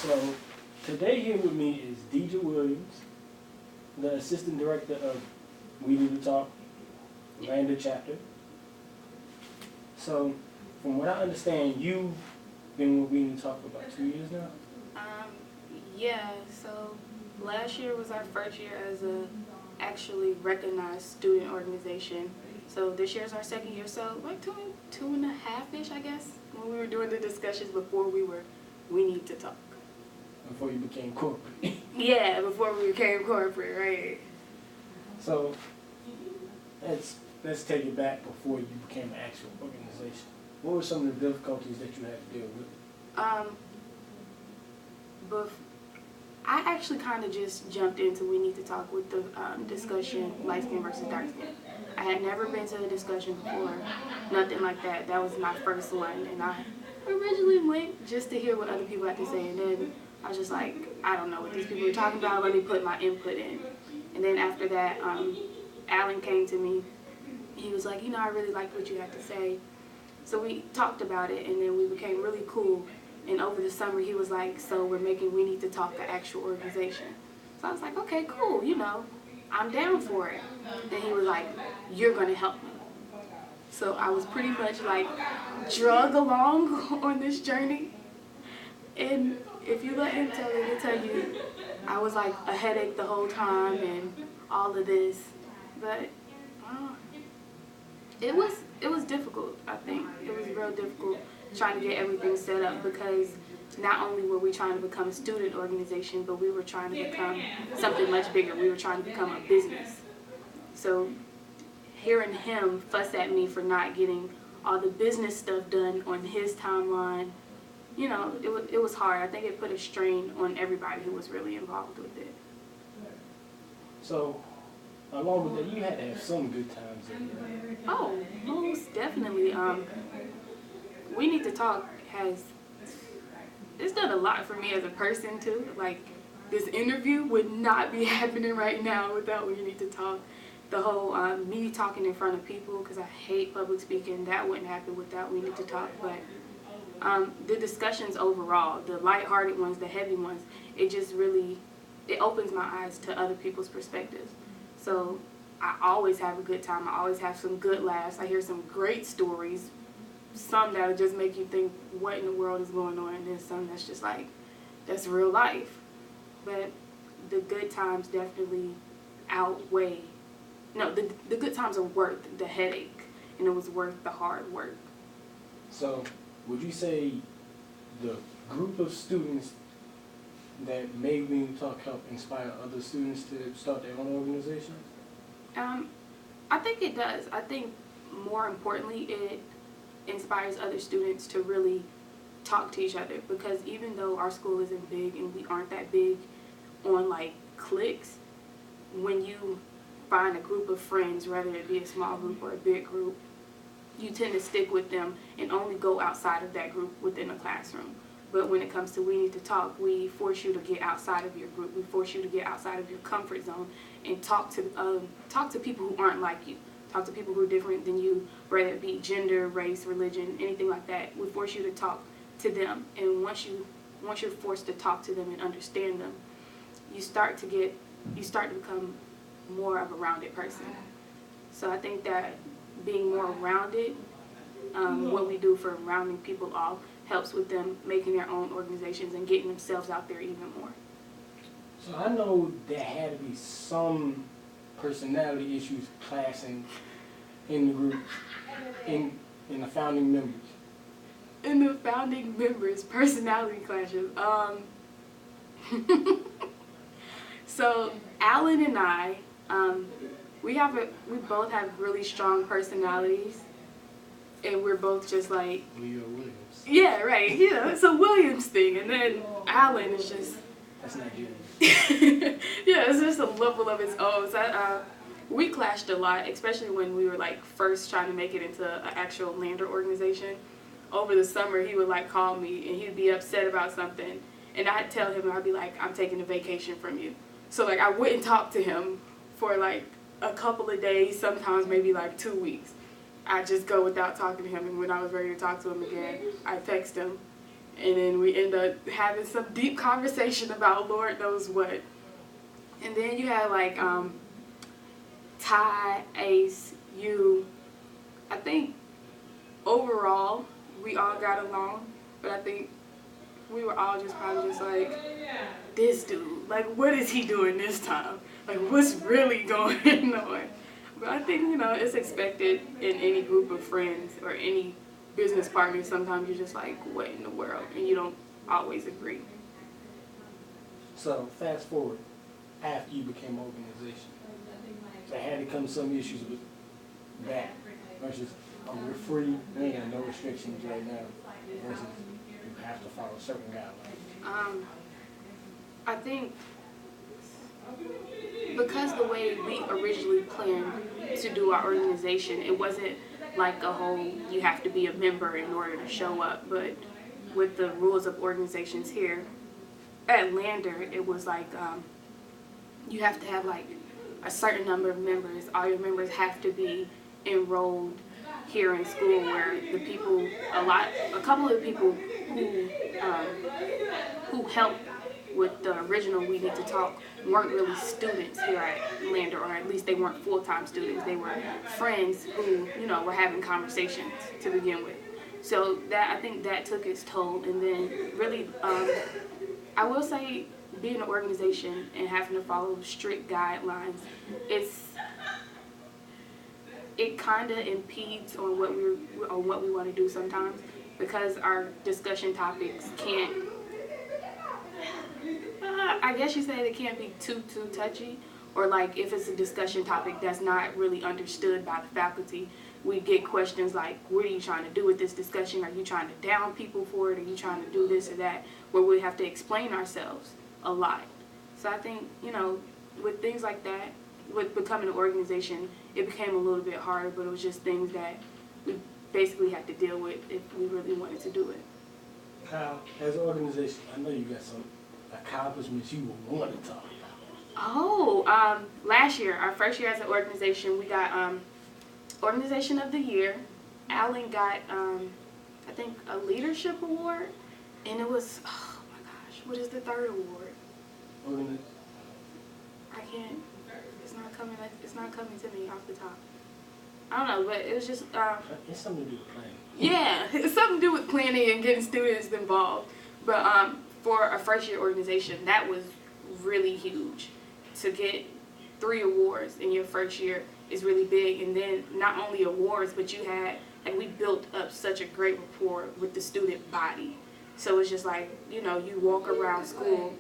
So today here with me is Diedra Williams, the Assistant Director of We Need to Talk, Landa Chapter. So from what I understand, you've been with We Need to Talk for about 2 years now? Yeah, so last year was our first year as a actually recognized student organization. So this year's our second year, so like two and a half-ish, I guess, when we were doing the discussions before we need to talk. Before you became corporate. Yeah, before we became corporate, right. So let's take it back before you became an actual organization. What were some of the difficulties that you had to deal with? But I actually kind of just jumped into We Need to Talk with the discussion, light skin versus dark skin. I had never been to a discussion before, nothing like that. That was my first one, and I originally went just to hear what other people had to say, and then I was just like, I don't know what these people are talking about, let me put my input in. And then after that, Alan came to me. He was like, I really liked what you had to say. So we talked about it, and then we became really cool. And over the summer, he was like, so we're making We Need to Talk an actual organization. So I was like, okay, cool, I'm down for it. And he was like, you're going to help me. So I was pretty much like drug along on this journey. And if you let him tell it, he'll tell you I was like a headache the whole time and all of this. But it was difficult, I think. It was real difficult trying to get everything set up, because not only were we trying to become a student organization, but we were trying to become something much bigger. We were trying to become a business. So hearing him fuss at me for not getting all the business stuff done on his timeline, it was hard. I think it put a strain on everybody who was really involved with it. So along with that, you had to have some good times in there. Oh, most definitely. We Need to Talk it's done a lot for me as a person too. Like, this interview would not be happening right now without We Need to Talk. The whole me talking in front of people, because I hate public speaking, that wouldn't happen without We Need to Talk. But the discussions overall, the lighthearted ones, the heavy ones, it opens my eyes to other people's perspectives. So I always have a good time. I always have some good laughs. I hear some great stories. Some that'll just make you think, what in the world is going on? And then some that's just like, that's real life. But the good times definitely outweigh. No, the good times are worth the headache, and it was worth the hard work. So would you say the group of students that made We Need to Talk help inspire other students to start their own organizations? I think it does. I think more importantly, it inspires other students to really talk to each other, because even though our school isn't big and we aren't that big on like cliques, when you find a group of friends, whether it be a small group or a big group, you tend to stick with them and only go outside of that group within a classroom. But when it comes to We Need to Talk, we force you to get outside of your group. We force you to get outside of your comfort zone and talk to people who aren't like you. Talk to people who are different than you, whether it be gender, race, religion, anything like that. We force you to talk to them. And once you're forced to talk to them and understand them, you start to become more of a rounded person. So I think that being more rounded, what we do for rounding people off, helps with them making their own organizations and getting themselves out there even more. So I know there had to be some personality issues clashing in the group, in the founding members. In the founding members, personality clashes. So Alan and I, we both have really strong personalities, and we're both just like Diedra Williams. Yeah, right. It's a Williams thing, and then Alan is just. That's Nigerian. Yeah, it's just a level of its own. So we clashed a lot, especially when we were like first trying to make it into an actual Lander organization. Over the summer, he would like call me and he'd be upset about something, and I'd tell him, and I'd be like, I'm taking a vacation from you. So like I wouldn't talk to him for like a couple of days, sometimes maybe like 2 weeks. I'd just go without talking to him, and when I was ready to talk to him again, I'd text him And then we end up having some deep conversation about Lord knows what. And then you have like Ty, Ace, you. I think overall we all got along, but I think we were all just probably just like, this dude, like what is he doing this time? Like what's really going on? But I think, you know, it's expected in any group of friends or any business partner. Sometimes you're just like, what in the world? And you don't always agree. So fast forward, after you became an organization, there had to come some issues with that versus, oh, we're free, we ain't got no restrictions right now, versus you have to follow certain guidelines. I think because the way we originally planned to do our organization, it wasn't like a whole, you have to be a member in order to show up, but with the rules of organizations here at Lander, it was like you have to have like a certain number of members. All your members have to be enrolled here in school, where the people, a couple of the people who helped with the original We Need to Talk weren't really students here at Lander, or at least they weren't full-time students. They were friends who, you know, were having conversations to begin with. So that, I think that took its toll. And then really, I will say, being an organization and having to follow strict guidelines, it kind of impedes on what we want to do sometimes, because our discussion topics can't, I guess you say they can't be too touchy, or like if it's a discussion topic that's not really understood by the faculty, we get questions like, what are you trying to do with this discussion? Are you trying to down people for it? Are you trying to do this or that? Where we have to explain ourselves a lot. So I think, you know, with things like that, with becoming an organization, it became a little bit harder, but it was just things that we basically had to deal with if we really wanted to do it. Kyle, as an organization, I know you got some accomplishments you would want to talk about. Oh, last year, our first year as an organization, we got Organization of the Year. Alan got, I think, a leadership award, and it was, oh my gosh, what is the third award? I can't, it's not coming to me off the top. I don't know, but it was just, it's something to do with planning. Yeah, it's something to do with planning and getting students involved. But for a first year organization, that was really huge. To get 3 awards in your first year is really big. And then not only awards, but you had, like, we built up such a great rapport with the student body. So it's just like, you know, you walk around school,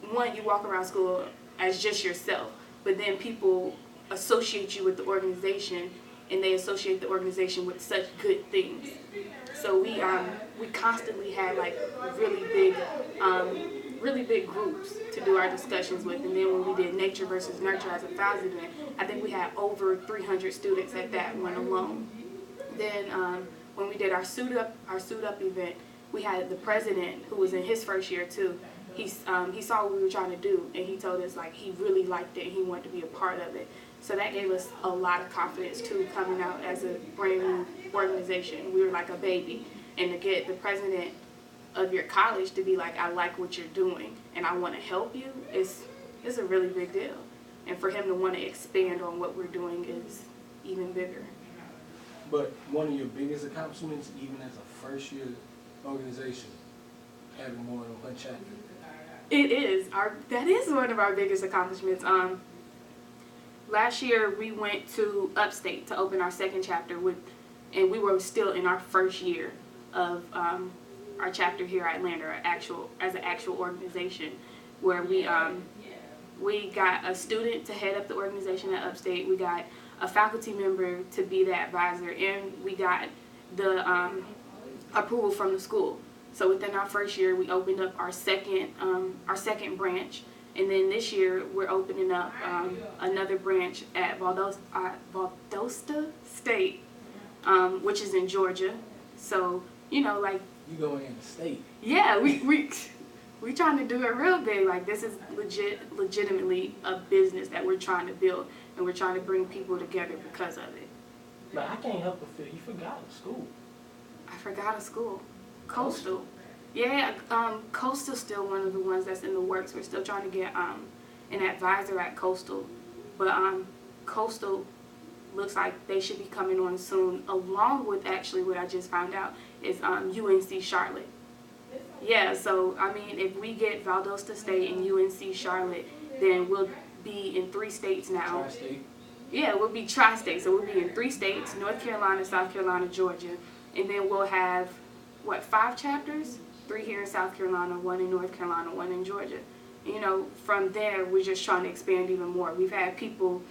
you walk around school as just yourself, but then people associate you with the organization, and they associate the organization with such good things. So we constantly had like really big groups to do our discussions with. And then when we did Nature versus Nurture as a FAUS event, I think we had over 300 students at that one alone. Then when we did our suit up event, we had the president, who was in his first year too. He saw what we were trying to do, and he told us like he really liked it and he wanted to be a part of it. So that gave us a lot of confidence too, coming out as a brand new organization. We were like a baby, and to get the president of your college to be like, I like what you're doing and I want to help you, it's a really big deal. And for him to want to expand on what we're doing is even bigger. But one of your biggest accomplishments, even as a first year organization, having more than one chapter. It is. That is one of our biggest accomplishments. Last year we went to Upstate to open our second chapter, and we were still in our first year of our chapter here at Lander, as an actual organization, where we got a student to head up the organization at Upstate. We got a faculty member to be the advisor, and we got the approval from the school. So within our first year, we opened up our second branch, and then this year we're opening up another branch at Valdosta State, which is in Georgia. So you know, like, you going in the state? Yeah, we trying to do it real big. Like, this is legitimately a business that we're trying to build, and we're trying to bring people together because of it. But I can't help but feel you forgot a school. I forgot a school. Coastal. Yeah, Coastal's still one of the ones that's in the works. We're still trying to get an advisor at Coastal, but Coastal looks like they should be coming on soon, along with actually what I just found out is UNC Charlotte. Yeah, so I mean, if we get Valdosta State and UNC Charlotte, then we'll be in 3 states now. Tri-state. Yeah, we'll be tri-state, so we'll be in 3 states: North Carolina, South Carolina, Georgia, and then we'll have what, 5 chapters? 3 here in South Carolina, 1 in North Carolina, 1 in Georgia. You know, from there, we're just trying to expand even more. We've had people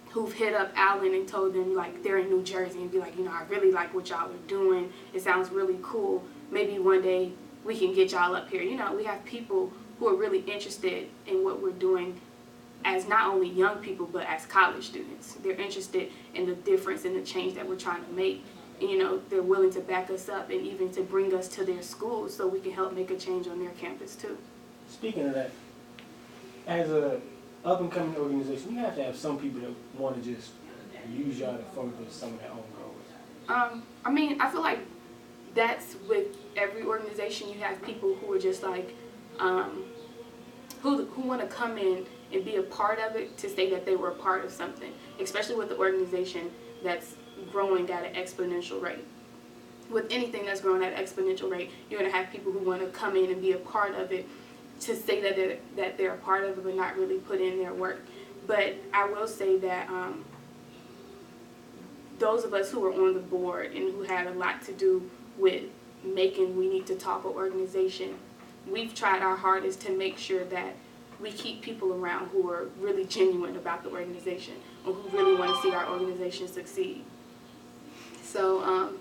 who've hit up Allen and told them, like, they're in New Jersey and be like, you know, I really like what y'all are doing. It sounds really cool. Maybe one day we can get y'all up here. You know, we have people who are really interested in what we're doing as not only young people, but as college students. They're interested in the difference and the change that we're trying to make. You know, they're willing to back us up and even to bring us to their schools so we can help make a change on their campus too. Speaking of that, as a up-and-coming organization, you have to have some people that want to just use y'all to further some of their own goals. I mean, I feel like that's with every organization. You have people who are just like, who want to come in and be a part of it to say that they were a part of something, especially with the organization that's growing at an exponential rate. With anything that's growing at an exponential rate, you're going to have people who want to come in and be a part of it to say that they're a part of it but not really put in their work. But I will say that those of us who were on the board and who had a lot to do with making We Need to Talk an organization, we've tried our hardest to make sure that we keep people around who are really genuine about the organization or who really want to see our organization succeed. So,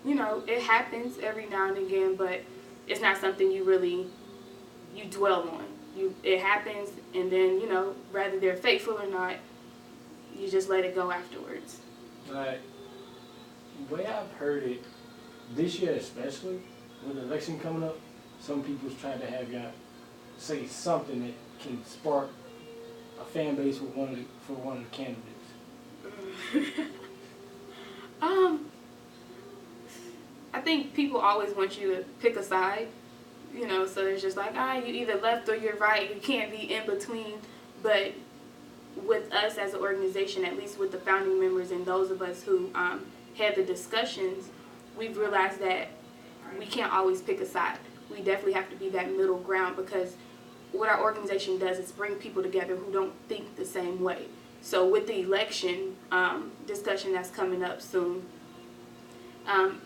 you know, it happens every now and again, but it's not something you dwell on. It happens, and then, you know, whether they're faithful or not, you just let it go afterwards. Like, the way I've heard it, this year especially, with the election coming up, some people's trying to have y'all say something that can spark a fan base for one of the candidates. I think people always want you to pick a side, you know, so it's just like, you either left or you're right, you can't be in between. But with us as an organization, at least with the founding members and those of us who had the discussions, we've realized that we can't always pick a side. We definitely have to be that middle ground, because what our organization does is bring people together who don't think the same way. So with the election discussion that's coming up soon,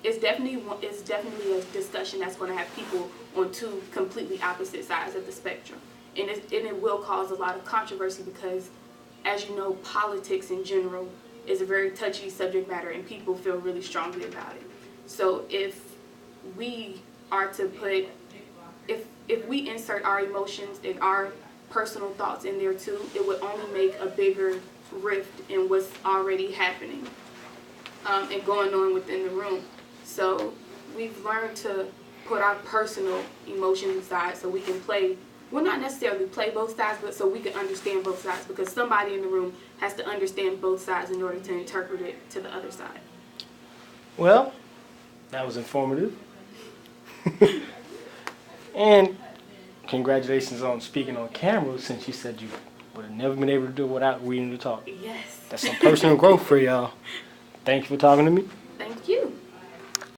it's definitely a discussion that's going to have people on 2 completely opposite sides of the spectrum. And it will cause a lot of controversy because, as you know, politics in general is a very touchy subject matter and people feel really strongly about it. So if we are to put, if we insert our emotions and our personal thoughts in there too, it would only make a bigger rift in what's already happening and going on within the room. So we've learned to put our personal emotions aside so we can play, well, not necessarily play both sides, but so we can understand both sides, because somebody in the room has to understand both sides in order to interpret it to the other side. Well, that was informative. And congratulations on speaking on camera, since you said you would have never been able to do it without reading the talk. Yes. That's some personal growth for y'all. Thank you for talking to me.